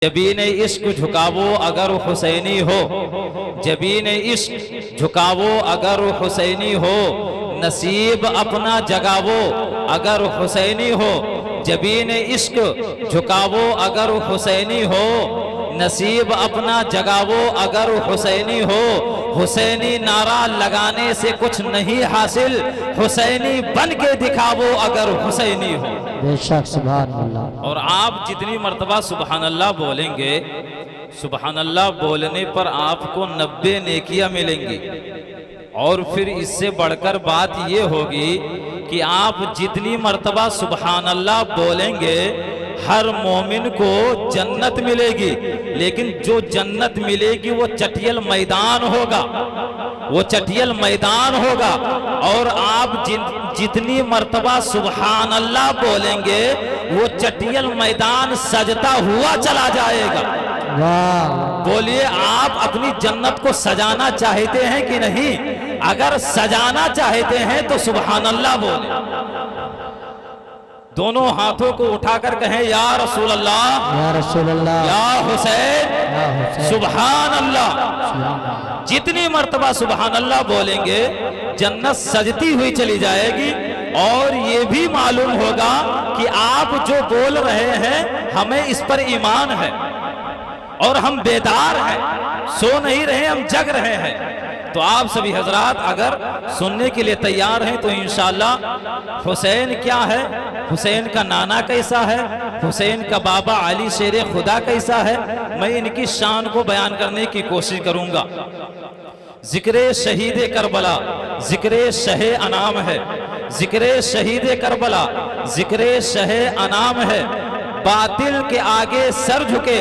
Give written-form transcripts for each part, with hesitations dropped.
जबीन इश्क झुकावो अगर हुसैनी हो, जबीन इश्क झुकावो अगर हुसैनी हो, नसीब अपना जगावो अगर हुसैनी हो। जबीन इश्क झुकावो अगर हुसैनी हो, नसीब अपना जगावो अगर हुसैनी हो। हुसैनी नारा लगाने से कुछ नहीं हासिल, हुसैनी बन के दिखावो अगर हुसैनी हो। बेशक सुभान अल्लाह। और आप जितनी मर्तबा सुबहान अल्लाह बोलेंगे, सुबहान अल्लाह बोलने पर आपको 90 नेकियां मिलेंगी। और फिर इससे बढ़कर बात ये होगी कि आप जितनी मर्तबा सुबहान अल्लाह बोलेंगे हर मोमिन को जन्नत मिलेगी। लेकिन जो जन्नत मिलेगी वो चटियल मैदान होगा, वो चटियल मैदान होगा। और आप जितनी मर्तबा सुबहान अल्लाह बोलेंगे वो चटियल मैदान सजता हुआ चला जाएगा। बोलिए, आप अपनी जन्नत को सजाना चाहते हैं कि नहीं? अगर सजाना चाहते हैं तो सुबहान अल्लाह बोले, दोनों हाथों को उठाकर कहें या रसूल अल्लाह, या रसूल अल्लाह, या हुसैन, सुबहान अल्लाह। जितनी मर्तबा सुबहान अल्लाह बोलेंगे जन्नत सजती हुई चली जाएगी। और ये भी मालूम होगा कि आप जो बोल रहे हैं हमें इस पर ईमान है और हम बेदार हैं, सो नहीं रहे, हम जग रहे हैं। तो आप सभी हजरात अगर सुनने के लिए तैयार हैं तो इंशाअल्लाह हुसैन क्या है, हुसैन का नाना कैसा है, हुसैन का बाबा अली शेर खुदा कैसा है, मैं इनकी शान को बयान करने की कोशिश करूंगा। जिक्रे शहीद करबला जिक्रे शहे अनाम है, जिक्रे शहीद करबला जिक्रे शहे अनाम है। बातिल के आगे सर झुके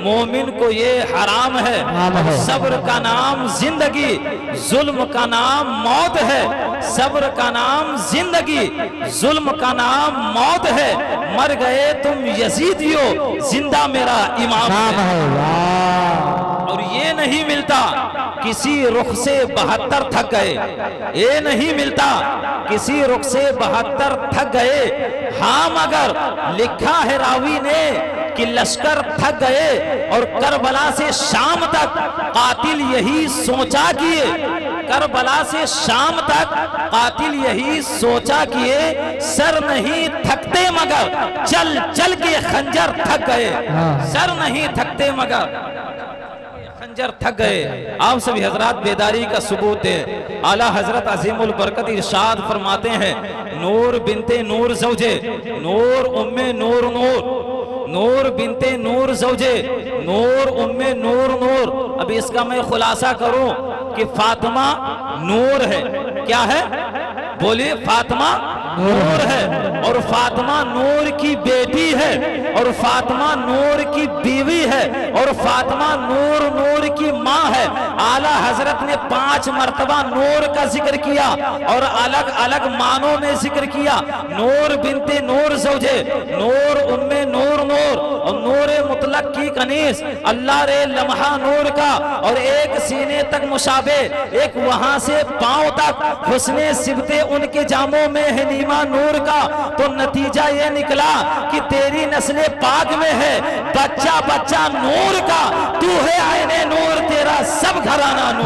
मोमिन को ये हराम है। सब्र का नाम जिंदगी, जुल्म का नाम मौत है। सब्र का नाम जिंदगी, जुल्म का नाम मौत है। मर गए तुम यजीदियो, जिंदा मेरा इमाम है। और ये नहीं मिलता किसी रुख से 72 थक गए, ये नहीं मिलता किसी रुख से 72 थक गए। हाँ मगर लिखा है रावी ने कि लश्कर थक गए और करबला से शाम तक कातिल यही सोचा किए, करबला से शाम तक कातिल यही सोचा किए। सर नहीं थकते मगर चल चल के खंजर थक गए, सर नहीं थकते मगर खंजर थक गए। आप सभी हजरात बेदारी का सबूत है। आला हजरत अजीमुल बरकत इरशाद फरमाते हैं, नूर बिनते नूर ज़ौजे, नूर उम्मे नूर नूर, नूर बिनते नूर ज़ौजे, नूर उम्मे नूर नूर। अब इसका मैं खुलासा करूं कि फातिमा नूर है। क्या है? बोलिए, फातिमा नूर है और फातिमा नूर की बेटी है और फातिमा नूर की बीवी है और फातिमा नूर नूर की माँ है। आला हजरत ने 5 मर्तबा नूर का जिक्र किया और अलग अलग मानों में जिक्र किया। नूर बिनते नूर ज़ौजे, नूर उम्मे नूर नूर और नूर मुतलक की कनीस, अल्लाह रे लम्हा नूर का। और एक सीने तक मुशाबे, एक वहां से पांव तक हुस्ने सिबते उनके जामों में है नीमा नूर का। तो नतीजा ये निकला कि तेरी नस्ले पाक में है बच्चा बच्चा नूर का। तू है आईने नूर, तेरा सब घराना नूर।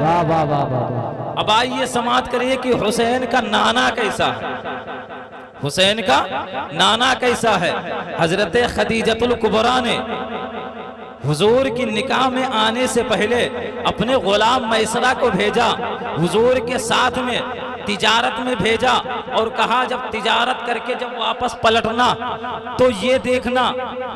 वाह वाह वाह वाह। अब आइए समाप्त करिए कि हुसैन का नाना कैसा है, हुसैन का नाना कैसा है। हजरत खदीजतुल कुबरा ने हुजूर की निकाह में आने से पहले अपने गुलाम मैसरा को भेजा, हुजूर के साथ में तिजारत में भेजा और कहा जब तिजारत करके जब वापस पलटना तो ये देखना,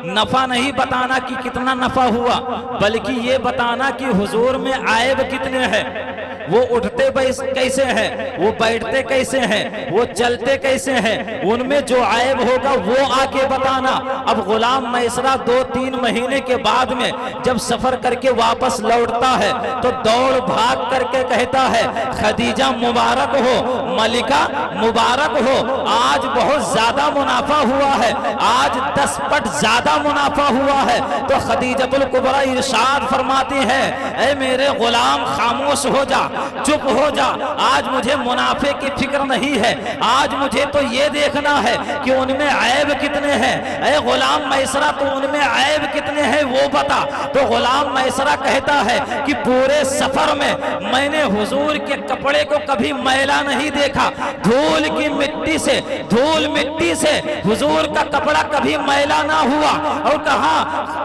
नफा नहीं बताना कि कितना नफा हुआ, बल्कि ये बताना कि हुजूर में आयब कितने हैं। वो उठते कैसे हैं, वो बैठते कैसे हैं, वो चलते कैसे हैं, उनमें जो आयब होगा वो आके बताना। अब गुलाम मैसरा 2-3 महीने के बाद में जब सफर करके वापस लौटता है तो दौड़ भाग करके कहता है, खदीजा मुबारक हो, मलिका मुबारक हो, आज बहुत ज्यादा मुनाफा हुआ है, आज 10 पट ज्यादा मुनाफा हुआ है। तो खदीजतुल कुबरा इरशाद फरमाती है, ऐ मेरे गुलाम खामोश हो जा, चुप हो जा, आज मुझे मुनाफे की फिक्र नहीं है, आज मुझे तो ये देखना है कि उनमें ऐब कितने हैं। ऐ गुलाम मैसरा, तो उनमें ऐब कितने हैं वो बता। तो गुलाम मैसरा कहता है कि पूरे सफर में मैंने हुजूर के कपड़े को कभी मैला नहीं देखा, धूल की मिट्टी से, धूल मिट्टी से हुजूर का कपड़ा कभी मैला ना हुआ। और कहा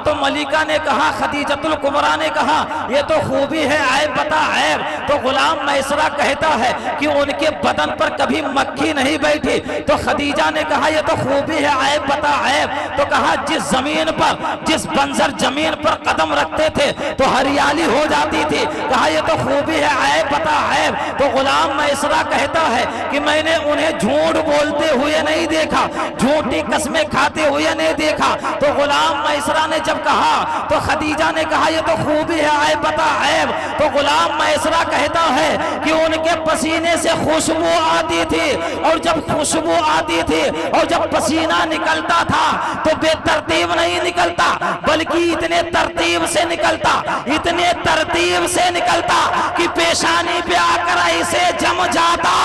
तो मलिका ने कहा, खदीजतुल कुबरा ने कहा ये तो खूबी है, ऐब बता ऐब। तो गुलाम मैसरा कहता है कि उनके बदन पर कभी मक्खी नहीं बैठी। तो खदीजा ने कहा ये तो खूबी है, ऐब बता ऐब। तो कहा जिस जमीन पर, जिस बंजर जमीन पर कदम रखते थे तो हरियाली हो जाती थी, कहा ये तो खूबी है, ऐब बता ऐब। तो गुलाम मैसरा कहता है कि मैंने उन्हें झूठ बोलते हुए नहीं देखा, झूठी कसमें खाते हुए नहीं देखा। तो गुलाम मैसरा ने जब कहा तो खदीजा ने कहा ये तो खूबी है, ऐब बता ऐब। तो गुलाम मैसरा कहता है कि उनके पसीने से खुशबू आती थी, और जब खुशबू आती थी और जब पसीना निकलता था तो बेतरतीब नहीं निकलता, बल्कि इतने तरतीब से निकलता, इतने तरतीब से निकलता कि पेशानी पे आकर ऐसे जम जाता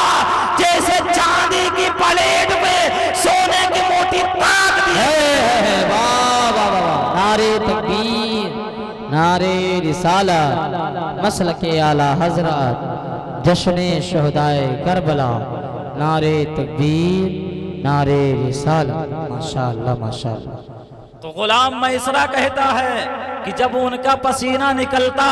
जैसे चांदी की प्लेट पे सोने की मोटी ताक दी। वाह वाह वाह, नारे तकबीर, नारे रिसालत, मसलके आला हजरत, जश्ने शहदाए करबला, नारे तकबीर, नारे रिसालत। माशाअल्लाह माशाअल्लाह। तो गुलाम मैसरा कहता है कि जब उनका पसीना निकलता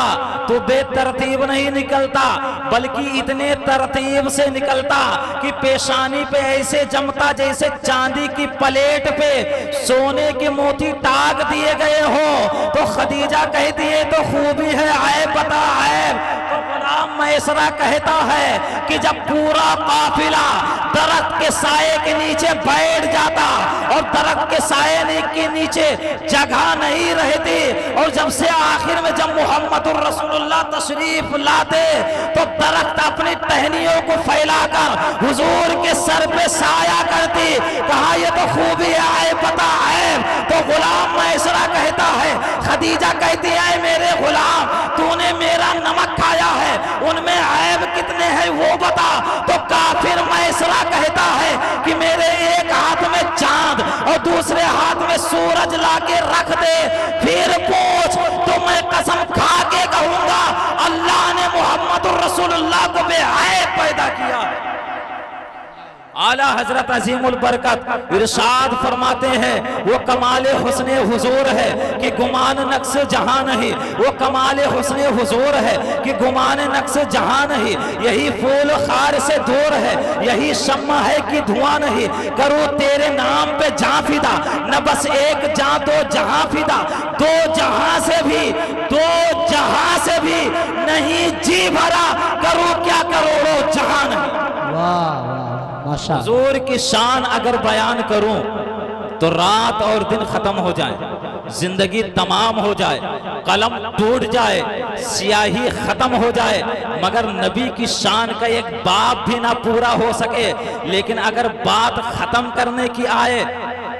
तो बेतरतीब नहीं निकलता, बल्कि इतने तरतीब से निकलता कि पेशानी पे ऐसे जमता जैसे चांदी की प्लेट पे सोने के मोती टाक दिए गए हो। तो खदीजा कहती है तो खूबी है, ऐब बता ऐब। तो गुलाम मैसरा कहता है कि जब पूरा काफिला दरख्त के साये के नीचे बैठ जाता और दरख्त के साये के नीचे जगह नहीं रहती, और जब से आखिर में जब मुहम्मदुर रसूलुल्लाह तशरीफ लाते तो दरख्त अपनी टहनियों को फैलाकर हुजूर के सर पे साया करती। कहा ये तो खूबी है, ऐब बता ऐब। तो गुलाम मैसरा कहता है, खदीजा कहती है मेरे गुलाम तूने मेरा नमक खाया है, उनमें ऐब कितने हैं वो बता। तो काफिर मैसरा कहता है कि मेरे एक हाथ में चांद और दूसरे हाथ में सूरज लाके रख दे, फिर पूछ तो मैं कसम खा के कहूंगा अल्लाह ने मुहम्मदुर रसूलुल्लाह को बेऐब पैदा किया है। आला हजरत अजीमुल बरकत इरशाद फरमाते हैं वो कमाल हुस्ने हुजूर है कि गुमान नक्श जहां नहीं, वो कमाल हुस्ने हुजूर है कि गुमान नक्श जहां नहीं। यही फूल खार से दूर है, यही शम्मा है कि धुआं नहीं। करो तेरे नाम पे जां फिदा, न बस एक जां दो जहां फिदा, दो जहां से भी, दो जहां से भी नहीं जी भरा, करो क्या करोड़ों जहां नहीं। वाह वाह माशा। हुजूर की शान अगर बयान करूं तो रात और दिन खत्म हो जाए, जिंदगी तमाम हो जाए, कलम टूट जाए, स्याही खत्म हो जाए, मगर नबी की शान का एक बाब भी ना पूरा हो सके। लेकिन अगर बात खत्म करने की आए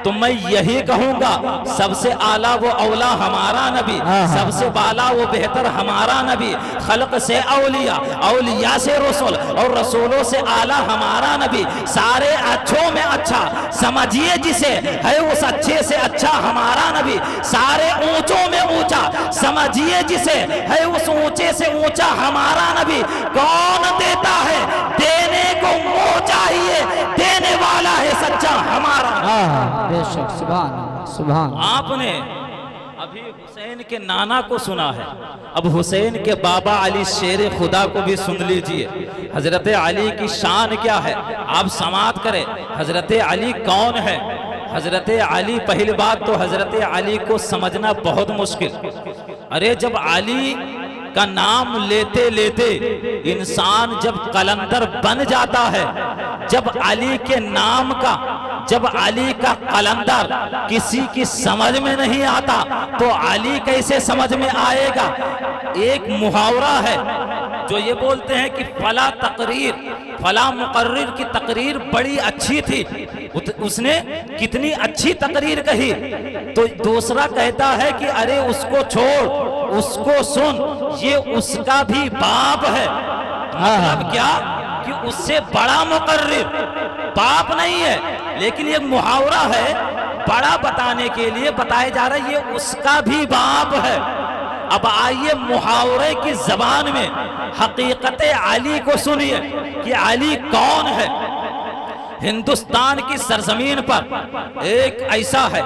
तो मैं यही कहूंगा सबसे आला वो औला हमारा नबी, सबसे बाला वो बेहतर हमारा नबी। खल्क से औलिया, औलिया से रसूल और रसूलों से आला हमारा नबी। सारे अच्छों में अच्छा समझिए जिसे, है उस अच्छे से अच्छा हमारा नबी। सारे ऊंचों में ऊंचा समझिए जिसे, है उस ऊंचे से ऊंचा हमारा नबी। कौन देता है देने को मुंह चाहिए, देने वाला है सच्चा हमारा। बेशक, सुभान अल्लाह, सुभान। आपने अभी हुसैन के नाना को सुना है, अब हुसैन के बाबा अली शेर खुदा को भी सुन लीजिए। हजरत अली की शान क्या है आप समात करें। हजरत अली कौन है? हजरत अली, पहली बात तो हजरत अली को समझना बहुत मुश्किल। अरे जब अली का नाम लेते लेते इंसान जब कलंदर बन जाता है, जब अली के नाम का, जब अली का कलंदर किसी की समझ में नहीं आता तो अली कैसे समझ में आएगा। एक मुहावरा है जो ये बोलते हैं कि फला तकरीर, फला मुकर्रिर की तकरीर बड़ी अच्छी थी, उसने कितनी अच्छी तकरीर कही। तो दूसरा कहता है कि अरे उसको छोड़, उसको सुन, ये उसका भी बाप है। मतलब क्या कि उससे बड़ा मुकर्रिर बाप नहीं है, लेकिन ये मुहावरा है बड़ा बताने के लिए बताया जा रहा है ये उसका भी बाप है। अब आइए मुहावरे की जबान में हकीकत अली को सुनिए कि अली कौन है। हिंदुस्तान की सरजमीन पर एक ऐसा है,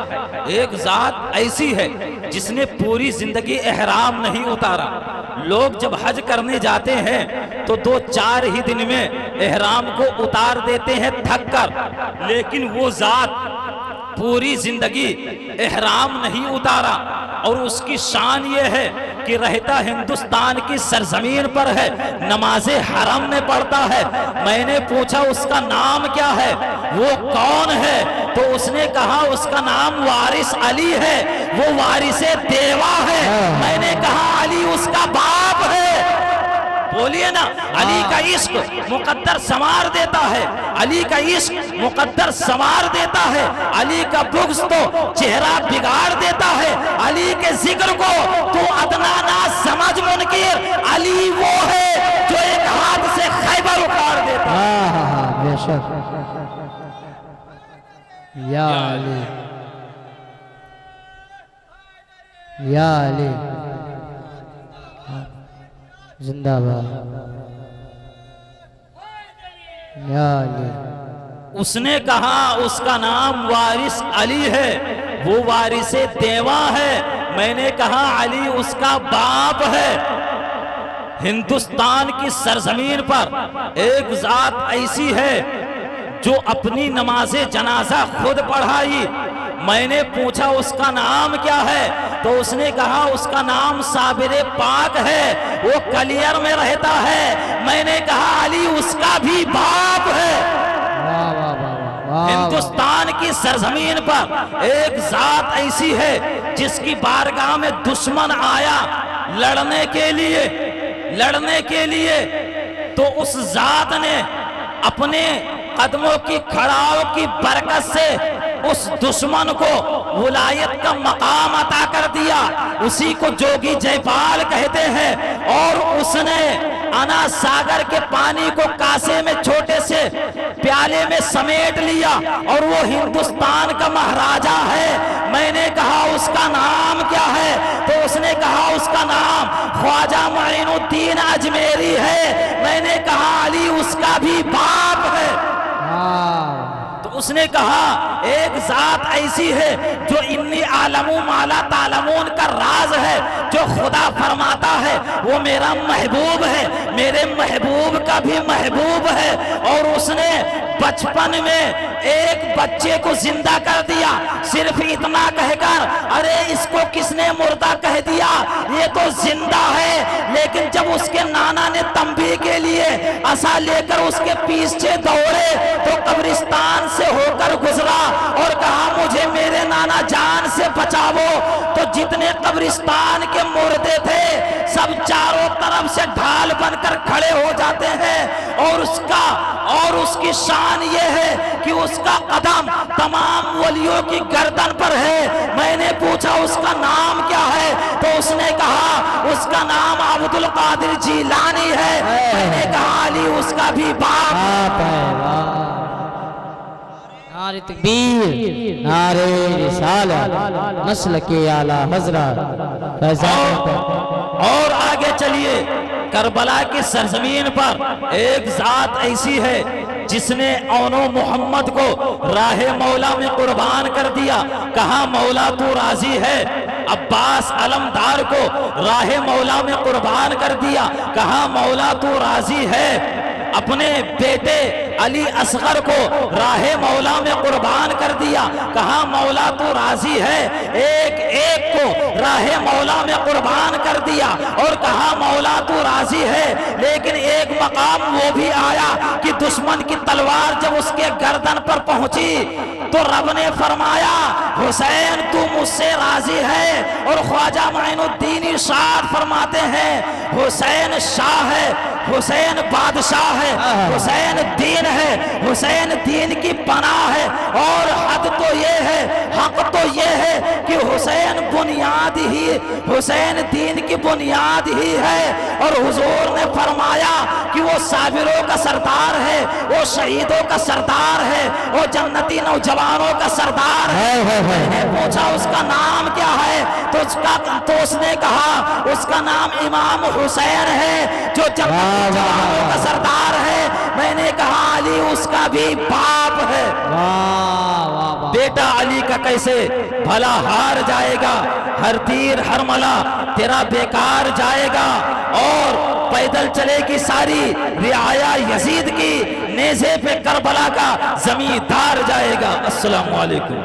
एक जात ऐसी है जिसने पूरी जिंदगी एहराम नहीं उतारा। लोग जब हज करने जाते हैं तो 2-4 ही दिन में एहराम को उतार देते हैं थक कर, लेकिन वो जात पूरी जिंदगी एहराम नहीं उतारा और उसकी शान ये है कि रहता हिंदुस्तान की सरजमीन पर है, नमाज़े हरम में पढ़ता है। मैंने पूछा उसका नाम क्या है, वो कौन है, तो उसने कहा उसका नाम वारिस अली है, वो वारिसे देवा है। मैंने कहा अली उसका बाप है। बोलिए ना, अली का इश्क मुकद्दर संवार देता है, अली का इश्क मुकद्दर संवार देता है, अली का बुग़्ज़ तो चेहरा बिगाड़ देता है। अली के जिक्र को तू अदना ना समझ मुनकिर, अली वो है जो एक हाथ से खैबर उखाड़ देता है। बेशक या अली, या अली जिंदाबाद, या अली। उसने कहा उसका नाम वारिस अली है, वो वारिसे देवा है। मैंने कहा अली उसका बाप है। हिंदुस्तान की सरजमीन पर एक जात ऐसी है जो अपनी नमाज़े जनाजा खुद पढ़ाई। मैंने पूछा उसका नाम क्या है, तो उसने कहा उसका नाम साबिरे पाक है, वो कलियर में रहता है। मैंने कहा अली उसका भी बाप है। वाह वाह वाह वाह। हिंदुस्तान की सरजमीन पर एक जात ऐसी है जिसकी बारगाह में दुश्मन आया लड़ने के लिए, तो उस जात ने अपने कदमों की खड़ाओं की बरकत से उस दुश्मन को विलायत का मकाम अता कर दिया। उसी को जोगी जयपाल कहते हैं। और उसने अना सागर के पानी को कासे में छोटे से प्याले में समेट लिया और वो हिंदुस्तान का महाराजा है। मैंने कहा उसका नाम क्या है, तो उसने कहा उसका नाम ख्वाजा मोइनुद्दीन अजमेरी है। मैंने कहा अली उसका भी बाप है। तो उसने कहा एक जात ऐसी है जो इन्नी आलमू माला तालमून का राज है, जो खुदा फरमाता है वो मेरा महबूब है, मेरे महबूब का भी महबूब है। और उसने बचपन में एक बच्चे को जिंदा कर दिया, सिर्फ इतना कहकर अरे इसको किसने मुर्दा कह दिया, ये तो जिंदा है। लेकिन जब उसके नाना ने तंबी के लिए असा लेकर उसके पीछे दौड़े तो कब्रिस्तान से होकर गुजरा और कहा मुझे मेरे नाना जान से बचावो। तो जितने कब्रिस्तान के मुर्दे थे सब चारों तरफ से ढाल बनकर खड़े हो जाते हैं। और उसकी शान ये है कि उसका कदम तमाम वलियों की गर्दन पर है। मैंने पूछा उसका नाम क्या है, तो उसने कहा उसका नाम अब्दुल कादिर जीलानी है। मैंने कहा अली उसका भी बाप है। नारे तकबीर, नारे रिसालत, नस्ल के आला हजरत। और आगे चलिए, करबला की सरजमीन पर एक जात ऐसी है जिसने औनो मोहम्मद को राहे मौला में कुर्बान कर दिया। कहा मौला तू राजी है। अब्बास अलमदार को राहे मौला में कुर्बान कर दिया। कहा मौला तू राजी है। अपने बेटे अली असगर को राहे मौला में कुर्बान कर दिया। कहा मौला तू राजी है। एक एक को राहे मौला में कुर्बान कर दिया और कहा मौला तू राजी है। लेकिन एक मकाम वो भी आया कि दुश्मन की तलवार जब उसके गर्दन पर पहुंची तो रब ने फरमाया हुसैन तू मुझसे राजी है। और ख्वाजा मोइनुद्दीन इरशाद फरमाते हैं हुसैन शाह है, हुसैन बादशाह है, हुसैन दीन है, हुसैन दीन की पनाह है। और हद तो ये है, हक तो ये है कि हुसैन बुनियाद ही, हुसैन दीन की बुनियाद ही है। और हुजूर ने फरमाया कि वो साबिरों का सरदार है, वो शहीदों का सरदार है, वो जन्नती नौजवानों का सरदार है। मैंने पूछा उसका नाम क्या है, तो उसने कहा उसका नाम इमाम हुसैन है जो जन्नती जवानों का सरदार है। मैंने कहा अली उसका भी बाप है। बेटा अली का कैसे भला हार जाएगा, हर तीर हर मला तेरा बेकार जाएगा। और पैदल चलेगी सारी रियाया यजीद की, नेज़े पे करबला का जमींदार जाएगा। अस्सलाम वालेकुम।